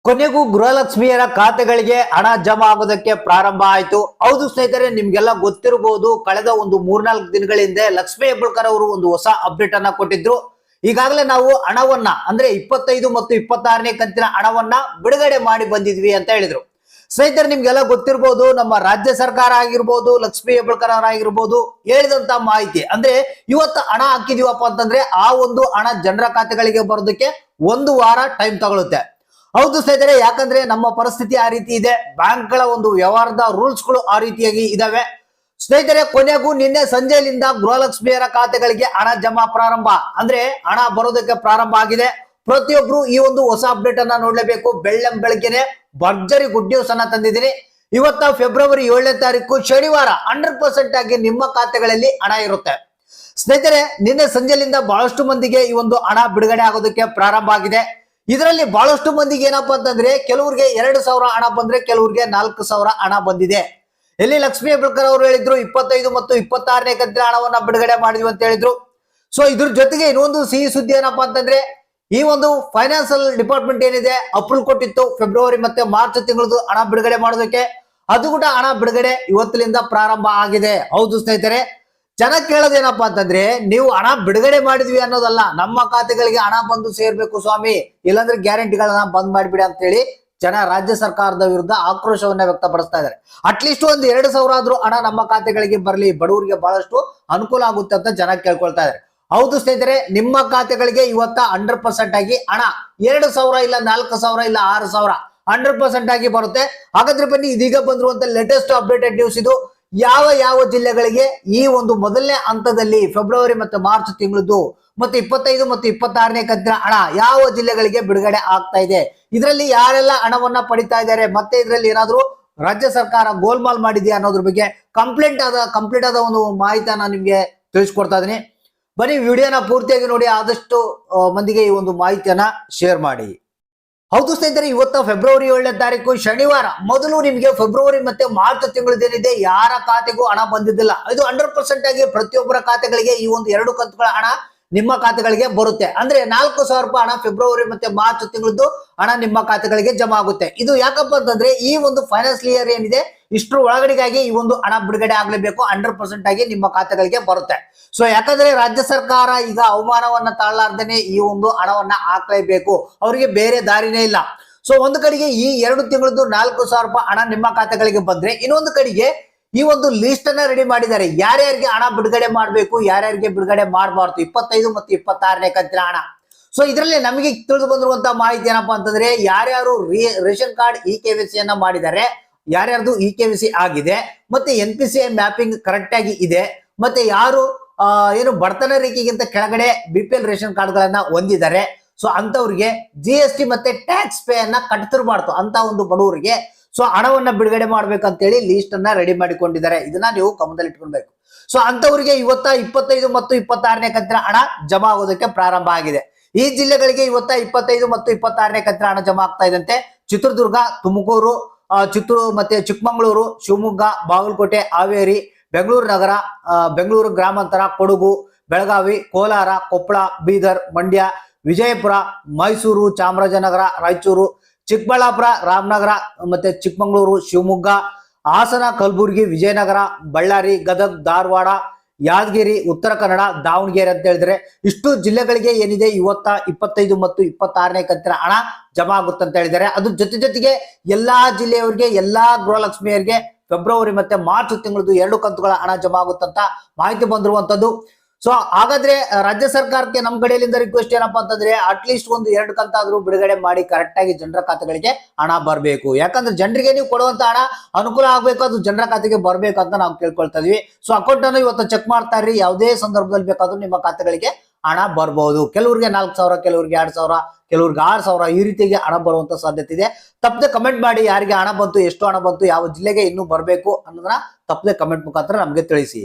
ಕೊನೆಗೂ ಗೃಹಲಕ್ಷ್ಮಿಯರ ಖಾತೆಗಳಿಗೆ ಹಣ ಜಮಾ ಆಗೋದಕ್ಕೆ ಪ್ರಾರಂಭ ಆಯ್ತು. ಹೌದು ಸ್ನೇಹಿತರೆ, ನಿಮ್ಗೆಲ್ಲ ಗೊತ್ತಿರಬಹುದು, ಕಳೆದ ಒಂದು 3-4 ದಿನಗಳ ಹಿಂದೆ ಲಕ್ಷ್ಮೀ ಹೆಬ್ಬಾಳ್ಕರ್ ಅವರು ಒಂದು ಹೊಸ ಅಪ್ಡೇಟ್ ಅನ್ನ ಕೊಟ್ಟಿದ್ರು. ಈಗಾಗಲೇ ನಾವು ಹಣವನ್ನ ಅಂದ್ರೆ 25 ಮತ್ತು 26ನೇ ಕಂತಿನ ಹಣವನ್ನ ಬಿಡುಗಡೆ ಮಾಡಿ ಬಂದಿದ್ವಿ ಅಂತ ಹೇಳಿದ್ರು. ಸ್ನೇಹಿತರೆ, ನಿಮ್ಗೆಲ್ಲ ಗೊತ್ತಿರಬಹುದು, ನಮ್ಮ ರಾಜ್ಯ ಸರ್ಕಾರ ಆಗಿರ್ಬೋದು, ಲಕ್ಷ್ಮೀ ಹೆಬ್ಬಾಳ್ಕರ್ ಆಗಿರ್ಬೋದು ಹೇಳಿದಂತ ಮಾಹಿತಿ ಅಂದ್ರೆ ಇವತ್ತು ಹಣ ಹಾಕಿದೀವಪ್ಪ ಅಂತಂದ್ರೆ ಆ ಒಂದು ಹಣ ಜನರ ಖಾತೆಗಳಿಗೆ ಬರೋದಕ್ಕೆ 1 ವಾರ ಟೈಮ್ ತಗೊಳುತ್ತೆ. ಹೌದು ಸ್ನೇಹಿತರೆ, ಯಾಕಂದ್ರೆ ನಮ್ಮ ಪರಿಸ್ಥಿತಿ ಆ ರೀತಿ ಇದೆ, ಬ್ಯಾಂಕ್ಗಳ ಒಂದು ವ್ಯವಹಾರದ ರೂಲ್ಸ್ ಗಳು ಆ ರೀತಿಯಾಗಿ ಇದಾವೆ. ಸ್ನೇಹಿತರೆ, ಕೊನೆಗೂ ನಿನ್ನೆ ಸಂಜೆಯಿಂದ ಗೃಹಲಕ್ಷ್ಮಿಯರ ಖಾತೆಗಳಿಗೆ ಹಣ ಜಮಾ ಪ್ರಾರಂಭ ಅಂದ್ರೆ ಹಣ ಬರೋದಕ್ಕೆ ಪ್ರಾರಂಭ ಆಗಿದೆ. ಪ್ರತಿಯೊಬ್ರು ಈ ಒಂದು ಹೊಸ ಅಪ್ಡೇಟ್ ಅನ್ನ ನೋಡ್ಲೇಬೇಕು. ಬೆಳಗ್ಗೆನೆ ಭರ್ಜರಿ ಗುಡ್ ನ್ಯೂಸ್ ಅನ್ನ ತಂದಿದ್ದೀನಿ. ಇವತ್ತ ಫೆಬ್ರವರಿ 7ನೇ ತಾರೀಕು ಶನಿವಾರ 100% ಆಗಿ ನಿಮ್ಮ ಖಾತೆಗಳಲ್ಲಿ ಹಣ ಇರುತ್ತೆ. ಸ್ನೇಹಿತರೆ, ನಿನ್ನೆ ಸಂಜೆಯಿಂದ ಬಹಳಷ್ಟು ಮಂದಿಗೆ ಈ ಒಂದು ಹಣ ಬಿಡುಗಡೆ ಆಗೋದಕ್ಕೆ ಪ್ರಾರಂಭ ಆಗಿದೆ. ಇದರಲ್ಲಿ ಬಹಳಷ್ಟು ಮಂದಿಗೆ ಏನಪ್ಪಾ ಅಂತಂದ್ರೆ ಕೆಲವರಿಗೆ 2,000 ಹಣ ಬಂದ್ರೆ ಕೆಲವರಿಗೆ 4,000 ಹಣ ಬಂದಿದೆ. ಎಲ್ಲಿ ಲಕ್ಷ್ಮೀ ಹೆಬ್ಬಾಳ್ಕರ್ ಅವರು ಹೇಳಿದ್ರು 25 ಮತ್ತು 26ನೇ ಕಂತಿನ ಹಣವನ್ನ ಬಿಡುಗಡೆ ಮಾಡಿದ್ವಿ ಅಂತ ಹೇಳಿದ್ರು. ಸೊ ಇದ್ರ ಜೊತೆಗೆ ಇನ್ನೊಂದು ಸಿಹಿ ಸುದ್ದಿ ಏನಪ್ಪಾ ಅಂತಂದ್ರೆ ಈ ಒಂದು ಫೈನಾನ್ಸಿಯಲ್ ಡಿಪಾರ್ಟ್ಮೆಂಟ್ ಏನಿದೆ ಅಪ್ರೂವ್ ಕೊಟ್ಟಿತ್ತು ಫೆಬ್ರವರಿ ಮತ್ತೆ ಮಾರ್ಚ್ ತಿಂಗಳದು ಹಣ ಬಿಡುಗಡೆ ಮಾಡೋದಕ್ಕೆ. ಅದು ಕೂಡ ಹಣ ಬಿಡುಗಡೆ ಇವತ್ತಿನಿಂದ ಪ್ರಾರಂಭ ಆಗಿದೆ. ಹೌದು ಸ್ನೇಹಿತರೆ, ಜನ ಕೇಳೋದೇನಪ್ಪಾ ಅಂತಂದ್ರೆ ನೀವು ಹಣ ಬಿಡುಗಡೆ ಮಾಡಿದ್ವಿ ಅನ್ನೋದಲ್ಲ, ನಮ್ಮ ಖಾತೆಗಳಿಗೆ ಹಣ ಬಂದು ಸೇರ್ಬೇಕು ಸ್ವಾಮಿ, ಇಲ್ಲಾಂದ್ರೆ ಗ್ಯಾರಂಟಿಗಳನ್ನ ಬಂದ್ ಮಾಡಿಬಿಡಿ ಅಂತ ಹೇಳಿ ಜನ ರಾಜ್ಯ ಸರ್ಕಾರದ ವಿರುದ್ಧ ಆಕ್ರೋಶವನ್ನ ವ್ಯಕ್ತಪಡಿಸ್ತಾ ಇದ್ದಾರೆ. ಅಟ್ಲೀಸ್ಟ್ ಒಂದು 2,000 ಆದ್ರೂ ಹಣ ನಮ್ಮ ಖಾತೆಗಳಿಗೆ ಬರಲಿ, ಬಡವರಿಗೆ ಬಹಳಷ್ಟು ಅನುಕೂಲ ಆಗುತ್ತೆ ಅಂತ ಜನ ಕೇಳ್ಕೊಳ್ತಾ ಇದ್ದಾರೆ. ಹೌದು ಸ್ನೇಹಿತರೆ, ನಿಮ್ಮ ಖಾತೆಗಳಿಗೆ ಇವತ್ತ 100% ಆಗಿ ಹಣ 2,000 ಇಲ್ಲ 4,000 ಇಲ್ಲ 6,000 100% ಆಗಿ ಬರುತ್ತೆ. ಹಾಗಾದ್ರೆ ಬನ್ನಿ, ಇದೀಗ ಬಂದಿರುವಂತ ಲೇಟೆಸ್ಟ್ ಅಪ್ಡೇಟೆಡ್ ನ್ಯೂಸ್ ಇದು. ಯಾವ ಜಿಲ್ಲೆಗಳಿಗೆ ಈ ಒಂದು ಮೊದಲನೇ ಹಂತದಲ್ಲಿ ಫೆಬ್ರವರಿ ಮತ್ತು ಮಾರ್ಚ್ ತಿಂಗಳದ್ದು ಮತ್ತು 25 ಮತ್ತು 26ನೇ ಕಂತಿನ ಹಣ ಯಾವ ಜಿಲ್ಲೆಗಳಿಗೆ ಬಿಡುಗಡೆ ಆಗ್ತಾ ಇದೆ, ಇದರಲ್ಲಿ ಯಾರೆಲ್ಲ ಹಣವನ್ನ ಪಡಿತಾ ಇದ್ದಾರೆ, ಮತ್ತೆ ಇದರಲ್ಲಿ ಏನಾದ್ರು ರಾಜ್ಯ ಸರ್ಕಾರ ಗೋಲ್ಮಾಲ್ ಮಾಡಿದ್ಯಾ ಅನ್ನೋದ್ರ ಬಗ್ಗೆ ಕಂಪ್ಲೀಟ್ ಆದ ಒಂದು ಮಾಹಿತಿಯನ್ನ ನಿಮ್ಗೆ ತಿಳಿಸ್ಕೊಡ್ತಾ ಇದೀನಿ. ಬನ್ನಿ, ವಿಡಿಯೋನ ಪೂರ್ತಿಯಾಗಿ ನೋಡಿ, ಆದಷ್ಟು ಮಂದಿಗೆ ಈ ಒಂದು ಮಾಹಿತಿಯನ್ನ ಶೇರ್ ಮಾಡಿ. ಹೌದು ಸ್ನೇಹಿತರೆ, ಇವತ್ತು ಫೆಬ್ರವರಿ 7ನೇ ತಾರೀಕು ಶನಿವಾರ. ಮೊದಲು ನಿಮಗೆ ಫೆಬ್ರವರಿ ಮತ್ತೆ ಮಾರ್ಚ್ ತಿಂಗಳದೇನಿದೆ ಯಾರ ಖಾತೆಗೂ ಹಣ ಬಂದಿದ್ದಿಲ್ಲ. ಇದು 100% ಆಗಿ ಪ್ರತಿಯೊಬ್ಬರ ಖಾತೆಗಳಿಗೆ ಈ ಒಂದು 2 ಕಂತುಗಳ ಹಣ ನಿಮ್ಮ ಖಾತೆಗಳಿಗೆ ಬರುತ್ತೆ. ಅಂದ್ರೆ 4,000 ರೂಪಾಯಿ ಹಣ ಫೆಬ್ರವರಿ ಮತ್ತೆ ಮಾರ್ಚ್ ತಿಂಗಳದ್ದು ಹಣ ನಿಮ್ಮ ಖಾತೆಗಳಿಗೆ ಜಮಾ ಆಗುತ್ತೆ. ಇದು ಯಾಕಪ್ಪ ಅಂತಂದ್ರೆ ಈ ಒಂದು ಫೈನಾನ್ಸಿಯಲ್ ಇಯರ್ ಏನಿದೆ ಇಷ್ಟರ ಒಳಗಡೆಗಾಗಿ ಈ ಒಂದು ಹಣ ಬಿಡುಗಡೆ ಆಗ್ಲೇಬೇಕು, 100% ಆಗಿ ನಿಮ್ಮ ಖಾತೆಗಳಿಗೆ ಬರುತ್ತೆ. ಸೊ ಯಾಕಂದ್ರೆ ರಾಜ್ಯ ಸರ್ಕಾರ ಈಗ ಅವಮಾನವನ್ನ ತಾಳಲಾರ್ದೇನೆ ಈ ಒಂದು ಹಣವನ್ನ ಹಾಕ್ಲೇಬೇಕು, ಅವರಿಗೆ ಬೇರೆ ದಾರಿನೇ ಇಲ್ಲ. ಸೊ ಒಂದು ಕಡೆಗೆ ಈ 2 ತಿಂಗಳದ್ದು 4,000 ರೂಪಾಯಿ ಹಣ ನಿಮ್ಮ ಖಾತೆಗಳಿಗೆ ಬಂದ್ರೆ, ಇನ್ನೊಂದು ಕಡೆಗೆ ಈ ಒಂದು ಲಿಸ್ಟ್ ಅನ್ನ ರೆಡಿ ಮಾಡಿದ್ದಾರೆ, ಯಾರ್ಯಾರಿಗೆ ಹಣ ಬಿಡುಗಡೆ ಮಾಡಬೇಕು, ಯಾರ್ಯಾರಿಗೆ ಬಿಡುಗಡೆ ಮಾಡಬಾರ್ದು 25 ಮತ್ತು 26ನೇ ಕಂತಿನ ಹಣ. ಸೊ ಇದರಲ್ಲಿ ನಮಗೆ ತಿಳಿದು ಬಂದಿರುವಂತಹ ಮಾಹಿತಿ ಏನಪ್ಪಾ ಅಂತಂದ್ರೆ ಯಾರ್ಯಾರು ರೇಷನ್ ಕಾರ್ಡ್ EKYC ಅನ್ನ ಮಾಡಿದ್ದಾರೆ, ಯಾರ್ಯಾರ್ದು EKYC ಆಗಿದೆ, ಮತ್ತೆ NPCI ಮ್ಯಾಪಿಂಗ್ ಕರೆಕ್ಟ್ ಆಗಿ ಇದೆ, ಮತ್ತೆ ಯಾರು ಏನು ಬಡತನ ರೇಖೆಗಿಂತ ಕೆಳಗಡೆ BPL ರೇಷನ್ ಕಾರ್ಡ್ ಗಳನ್ನ ಹೊಂದಿದ್ದಾರೆ, ಸೊ ಅಂತವ್ರಿಗೆ GST ಮತ್ತೆ ಟ್ಯಾಕ್ಸ್ ಪೇ ಅನ್ನ ಕಟ್ತಿರ್ಬಾರ್ದು ಅಂತ ಒಂದು ಬಡವರಿಗೆ ಸೊ ಹಣವನ್ನ ಬಿಡುಗಡೆ ಮಾಡ್ಬೇಕಂತ ಹೇಳಿ ಲಿಸ್ಟ್ ಅನ್ನ ರೆಡಿ ಮಾಡಿಕೊಂಡಿದ್ದಾರೆ. ಇದನ್ನ ನೀವು ಗಮನದಲ್ಲಿ ಇಟ್ಕೊಳ್ಬೇಕು. ಸೊ ಅಂತವರಿಗೆ ಇವತ್ತ 25 ಮತ್ತು 26ನೇ ಕಂತಿನ ಹಣ ಜಮಾ ಆಗೋದಕ್ಕೆ ಪ್ರಾರಂಭ ಆಗಿದೆ. ಈ ಜಿಲ್ಲೆಗಳಿಗೆ ಇವತ್ತ 25 ಮತ್ತು 26ನೇ ಕಂತಿನ ಹಣ ಜಮಾ ಆಗ್ತಾ ಇದಂತೆ ಚಿತ್ರದುರ್ಗ, ತುಮಕೂರು, ಚಿತ್ತೂರು ಮತ್ತೆ ಚಿಕ್ಕಮಗಳೂರು, ಶಿವಮೊಗ್ಗ, ಬಾಗಲಕೋಟೆ, ಹಾವೇರಿ, ಬೆಂಗಳೂರು ನಗರ, ಬೆಂಗಳೂರು ಗ್ರಾಮಾಂತರ, ಕೊಡಗು, ಬೆಳಗಾವಿ, ಕೋಲಾರ, ಕೊಪ್ಪಳ, ಬೀದರ್, ಮಂಡ್ಯ, ವಿಜಯಪುರ, ಮೈಸೂರು, ಚಾಮರಾಜನಗರ, ರಾಯಚೂರು, ಚಿಕ್ಕಬಳ್ಳಾಪುರ, ರಾಮನಗರ ಮತ್ತೆ ಚಿಕ್ಕಮಗಳೂರು, ಶಿವಮೊಗ್ಗ, ಹಾಸನ, ಕಲಬುರಗಿ, ವಿಜಯನಗರ, ಬಳ್ಳಾರಿ, ಗದಗ, ಧಾರವಾಡ, ಯಾದಗಿರಿ, ಉತ್ತರ ಕನ್ನಡ, ದಾವಣಗೆರೆ ಅಂತ ಹೇಳಿದ್ರೆ ಇಷ್ಟು ಜಿಲ್ಲೆಗಳಿಗೆ ಏನಿದೆ ಇವತ್ತ 25 ಮತ್ತು 26ನೇ ಕಂತಿನ ಹಣ ಜಮಾ ಆಗುತ್ತೆ ಅಂತ ಹೇಳಿದ್ದಾರೆ. ಅದ್ರ ಜೊತೆಗೆ ಎಲ್ಲಾ ಜಿಲ್ಲೆಯವರಿಗೆ, ಎಲ್ಲಾ ಗೃಹಲಕ್ಷ್ಮಿಯರಿಗೆ ಫೆಬ್ರವರಿ ಮತ್ತೆ ಮಾರ್ಚ್ ತಿಂಗಳದ್ದು 2 ಕಂತುಗಳ ಹಣ ಜಮಾ ಆಗುತ್ತಂತ ಮಾಹಿತಿ ಬಂದಿರುವಂತದ್ದು. ಸೊ ಹಾಗಾದ್ರೆ ರಾಜ್ಯ ಸರ್ಕಾರಕ್ಕೆ ನಮ್ಮ ಕಡೆಯಿಂದ ರಿಕ್ವೆಸ್ಟ್ ಏನಪ್ಪಾ ಅಂತಂದ್ರೆ ಅಟ್ಲೀಸ್ಟ್ ಒಂದು 2 ಕಂತಾದ್ರೂ ಬಿಡುಗಡೆ ಮಾಡಿ ಕರೆಕ್ಟ್ ಆಗಿ ಜನರ ಖಾತೆಗಳಿಗೆ ಹಣ ಬರಬೇಕು. ಯಾಕಂದ್ರೆ ಜನರಿಗೆ ನೀವು ಕೊಡುವಂತ ಹಣ ಅನುಕೂಲ ಆಗ್ಬೇಕು, ಅದು ಜನರ ಖಾತೆಗೆ ಬರ್ಬೇಕು ಅಂತ ನಾವು ಕೇಳ್ಕೊಳ್ತಾ ಇದೀವಿ. ಸೊ ಅಕೌಂಟ್ ಅನ್ನು ಇವತ್ತು ಚೆಕ್ ಮಾಡ್ತಾ ಇರ್ರಿ, ಯಾವುದೇ ಸಂದರ್ಭದಲ್ಲಿ ಬೇಕಾದ್ರೂ ನಿಮ್ಮ ಖಾತೆಗಳಿಗೆ ಹಣ ಬರ್ಬಹುದು. ಕೆಲವರಿಗೆ 4,000, ಕೆಲವರಿಗೆ 2,000, ಕೆಲವರಿಗೆ 6,000 ಈ ರೀತಿಗೆ ಹಣ ಬರುವಂತ ಸಾಧ್ಯತೆ ಇದೆ. ತಪ್ಪದೆ ಕಮೆಂಟ್ ಮಾಡಿ, ಯಾರಿಗೆ ಹಣ ಬಂತು, ಎಷ್ಟು ಹಣ ಬಂತು, ಯಾವ ಜಿಲ್ಲೆಗೆ ಇನ್ನೂ ಬರಬೇಕು ಅನ್ನೋದನ್ನ ತಪ್ಪದೆ ಕಮೆಂಟ್ ಮುಖಾಂತರ ನಮ್ಗೆ ತಿಳಿಸಿ.